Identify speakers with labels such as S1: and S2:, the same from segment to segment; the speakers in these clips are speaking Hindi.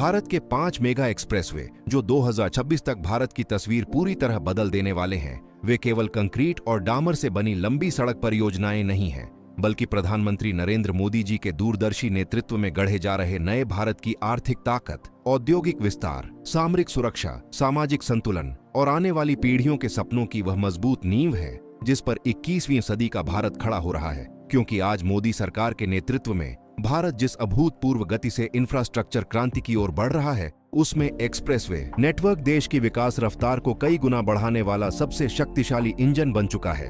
S1: भारत के 5 मेगा एक्सप्रेसवे जो 2026 तक भारत की तस्वीर पूरी तरह बदल देने वाले हैं, वे केवल कंक्रीट और डामर से बनी लंबी सड़क परियोजनाएं नहीं हैं, बल्कि प्रधानमंत्री नरेंद्र मोदी जी के दूरदर्शी नेतृत्व में गढ़े जा रहे नए भारत की आर्थिक ताकत, औद्योगिक विस्तार, सामरिक सुरक्षा, सामाजिक संतुलन और आने वाली पीढ़ियों के सपनों की वह मजबूत नींव है जिस पर 21वीं सदी का भारत खड़ा हो रहा है। क्योंकि आज मोदी सरकार के नेतृत्व में भारत जिस अभूतपूर्व गति से इंफ्रास्ट्रक्चर क्रांति की ओर बढ़ रहा है, उसमें एक्सप्रेसवे नेटवर्क देश की विकास रफ्तार को कई गुना बढ़ाने वाला सबसे शक्तिशाली इंजन बन चुका है।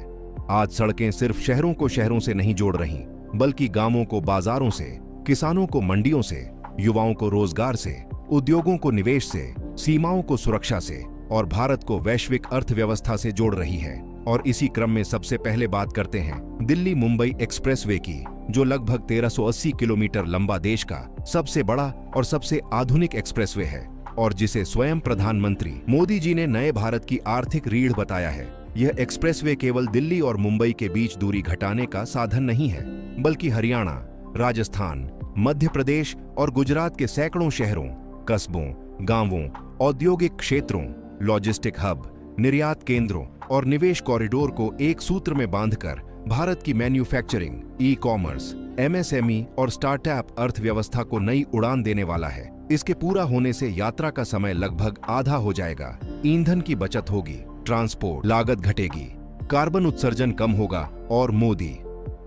S1: आज सड़कें सिर्फ शहरों को शहरों से नहीं जोड़ रही, बल्कि गांवों को बाजारों से, किसानों को मंडियों से, युवाओं को रोजगार से, उद्योगों को निवेश से, सीमाओं को सुरक्षा से और भारत को वैश्विक अर्थव्यवस्था से जोड़ रही है। और इसी क्रम में सबसे पहले बात करते हैं दिल्ली मुंबई एक्सप्रेसवे की, जो लगभग 1380 किलोमीटर लंबा देश का सबसे बड़ा और सबसे आधुनिक एक्सप्रेसवे है और जिसे स्वयं प्रधानमंत्री मोदी जी ने नए भारत की आर्थिक रीढ़ बताया है। यह एक्सप्रेसवे केवल दिल्ली और मुंबई के बीच दूरी घटाने का साधन नहीं है, बल्कि हरियाणा, राजस्थान, मध्य प्रदेश और गुजरात के सैकड़ों शहरों, कस्बों, गांवों, औद्योगिक क्षेत्रों, लॉजिस्टिक हब, निर्यात केंद्रों और निवेश कॉरिडोर को एक सूत्र में बांधकर भारत की मैन्युफैक्चरिंग, ई कॉमर्स, एमएसएमई और स्टार्टअप अर्थव्यवस्था को नई उड़ान देने वाला है। इसके पूरा होने से यात्रा का समय लगभग आधा हो जाएगा, ईंधन की बचत होगी, ट्रांसपोर्ट लागत घटेगी, कार्बन उत्सर्जन कम होगा और मोदी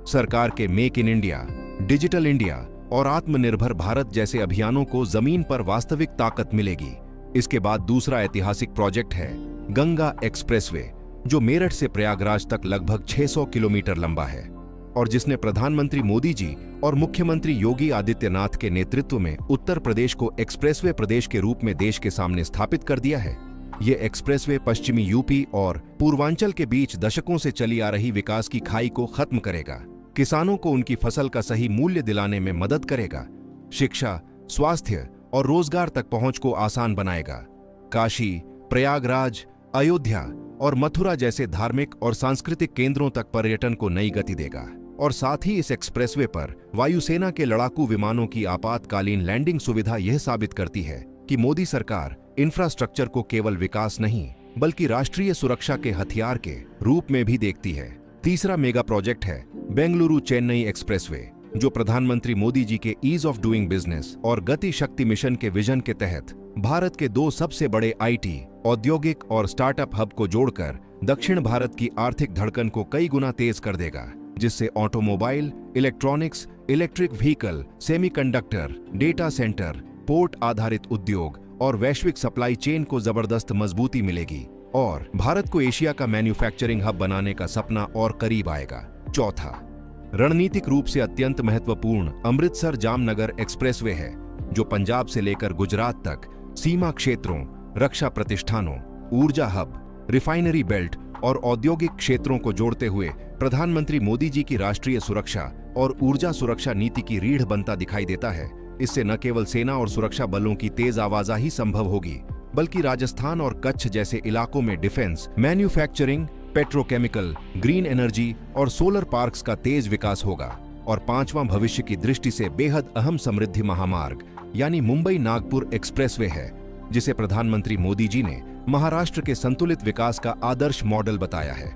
S1: सरकार के make in India, digital India और आत्मनिर्भर भारत जैसे अभियानों को जमीन पर वास्तविक ताकत मिलेगी। इसके बाद दूसरा ऐतिहासिक प्रोजेक्ट है गंगा एक्सप्रेसवे, जो मेरठ से प्रयागराज तक लगभग 600 किलोमीटर लंबा है और जिसने प्रधानमंत्री मोदी जी और मुख्यमंत्री योगी आदित्यनाथ के नेतृत्व में उत्तर प्रदेश को एक्सप्रेसवे प्रदेश के रूप में देश के सामने स्थापित कर दिया है। ये एक्सप्रेसवे पश्चिमी यूपी और पूर्वांचल के बीच दशकों से चली आ रही विकास की खाई को खत्म करेगा, किसानों को उनकी फसल का सही मूल्य दिलाने में मदद करेगा, शिक्षा, स्वास्थ्य और रोजगार तक पहुंच को आसान बनाएगा, काशी, प्रयागराज, अयोध्या और मथुरा जैसे धार्मिक और सांस्कृतिक केंद्रों तक पर्यटन को नई गति देगा और साथ ही इस एक्सप्रेसवे पर वायुसेना के लड़ाकू विमानों की आपातकालीन लैंडिंग सुविधा यह साबित करती है कि मोदी सरकार इंफ्रास्ट्रक्चर को केवल विकास नहीं, बल्कि राष्ट्रीय सुरक्षा के हथियार के रूप में भी देखती है। तीसरा मेगा प्रोजेक्ट है बेंगलुरु चेन्नई एक्सप्रेसवे, जो प्रधानमंत्री मोदी जी के ईज ऑफ डूइंग बिजनेस और गति शक्ति मिशन के विजन के तहत भारत के दो सबसे बड़े आईटी, औद्योगिक और स्टार्टअप हब को जोड़कर दक्षिण भारत की आर्थिक धड़कन को कई गुना तेज कर देगा, जिससे automobile, electronics, electric vehicle, semiconductor, data centre, port आधारित उद्योग और वैश्विक सप्लाई चेन को जबरदस्त मजबूती मिलेगी और भारत को एशिया का मैन्युफैक्चरिंग हब बनाने का सपना और करीब आएगा। चौथा, रणनीतिक रूप से अत्यंत महत्वपूर्ण अमृतसर जामनगर एक्सप्रेसवे है, जो पंजाब से लेकर गुजरात तक सीमा क्षेत्रों, रक्षा प्रतिष्ठानों, ऊर्जा हब, रिफाइनरी बेल्ट और औद्योगिक क्षेत्रों को जोड़ते हुए प्रधानमंत्री मोदी जी की राष्ट्रीय सुरक्षा और ऊर्जा सुरक्षा नीति की रीढ़ बनता दिखाई देता है। इससे न केवल सेना और सुरक्षा बलों की तेज आवाजाही संभव होगी, बल्कि राजस्थान और कच्छ जैसे इलाकों में defence, manufacturing, petrochemical, green energy और सोलर पार्क्स का तेज विकास होगा। और पांचवां भविष्य की दृष्टि से बेहद अहम समृद्धि महामार्ग यानी मुंबई नागपुर एक्सप्रेसवे है, जिसे प्रधानमंत्री मोदी जी ने महाराष्ट्र के संतुलित विकास का आदर्श मॉडल बताया है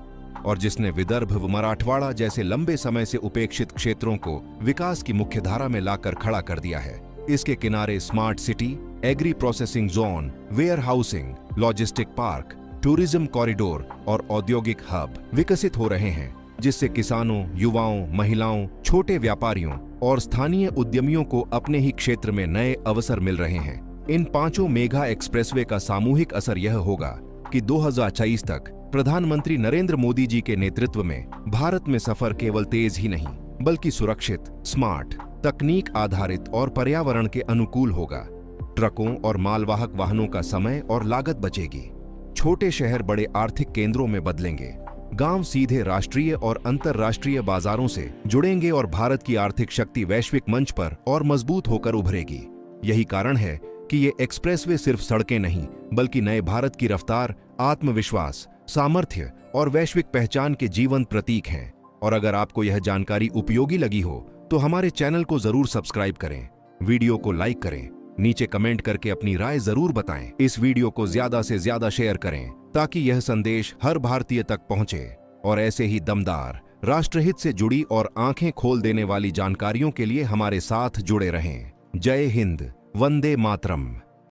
S1: और जिसने विदर्भ व मराठवाड़ा जैसे लंबे समय से उपेक्षित क्षेत्रों को विकास की मुख्यधारा में लाकर खड़ा कर दिया है। इसके किनारे smart city, agri processing zone, warehousing, logistic park, tourism corridor और औद्योगिक हब विकसित हो रहे हैं, जिससे किसानों, युवाओं, महिलाओं, छोटे व्यापारियों और स्थानीय उद्यमियों को अपने ही क्षेत्र में नए अवसर मिल रहे हैं। इन पांचों मेगा एक्सप्रेसवे का सामूहिक असर यह होगा कि 2026 तक प्रधानमंत्री नरेंद्र मोदी जी के नेतृत्व में भारत में सफर केवल तेज ही नहीं, बल्कि सुरक्षित, स्मार्ट, तकनीक आधारित और पर्यावरण के अनुकूल होगा। ट्रकों और मालवाहक वाहनों का समय और लागत बचेगी, छोटे शहर बड़े आर्थिक केंद्रों में बदलेंगे, गांव सीधे राष्ट्रीय और अंतर्राष्ट्रीय बाजारों से जुड़ेंगे और भारत की आर्थिक शक्ति वैश्विक मंच पर और मजबूत होकर उभरेगी। यही कारण है कि ये एक्सप्रेसवे सिर्फ सड़कें नहीं, बल्कि नए भारत की रफ्तार, आत्मविश्वास, सामर्थ्य और वैश्विक पहचान के जीवंत प्रतीक हैं। और अगर आपको यह जानकारी उपयोगी लगी हो तो हमारे चैनल को जरूर सब्सक्राइब करें, वीडियो को लाइक करें नीचे कमेंट करके अपनी राय जरूर बताएं। इस वीडियो को ज्यादा से ज्यादा शेयर करें ताकि यह संदेश हर भारतीय तक पहुंचे और ऐसे ही दमदार, राष्ट्रहित से जुड़ी और आंखें खोल देने वाली जानकारियों के लिए हमारे साथ जुड़े रहें। जय हिंद, वंदे मातरम।